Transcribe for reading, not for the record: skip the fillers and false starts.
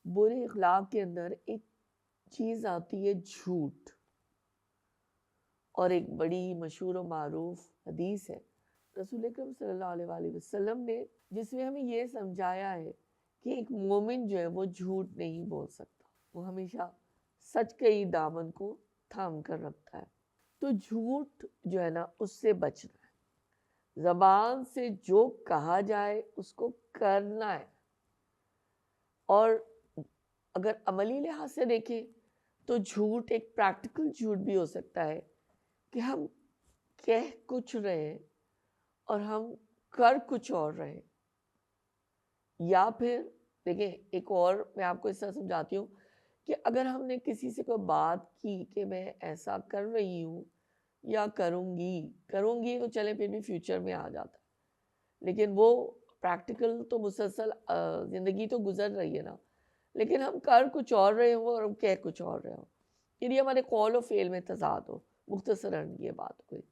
برے اخلاق کے اندر ایک چیز آتی ہے جھوٹ، اور ایک بڑی مشہور و معروف حدیث ہے رسول اکرم صلی اللہ علیہ وآلہ وسلم نے، جس میں ہمیں یہ سمجھایا ہے کہ ایک مومن جو ہے وہ جھوٹ نہیں بول سکتا، وہ ہمیشہ سچ کے ہی دامن کو تھام کر رکھتا ہے۔ تو جھوٹ جو ہے نا اس سے بچنا ہے، زبان سے جو کہا جائے اس کو کرنا ہے، اور اگر عملی لحاظ سے دیکھیں تو جھوٹ ایک پریکٹیکل جھوٹ بھی ہو سکتا ہے کہ ہم کہہ کچھ رہے ہیں اور ہم کر کچھ اور رہے ہیں، یا پھر دیکھیں ایک اور میں آپ کو اس طرح سمجھاتی ہوں کہ اگر ہم نے کسی سے کوئی بات کی کہ میں ایسا کر رہی ہوں یا کروں گی تو چلے پھر بھی فیوچر میں آ جاتا ہے، لیکن وہ پریکٹیکل تو مسلسل زندگی تو گزر رہی ہے نا، لیکن ہم کر کچھ اور رہے ہوں اور ہم کہہ کچھ اور رہے ہوں، یعنی ہمارے قول و فعل میں تضاد ہو، مختصراً یہ بات ہوئی۔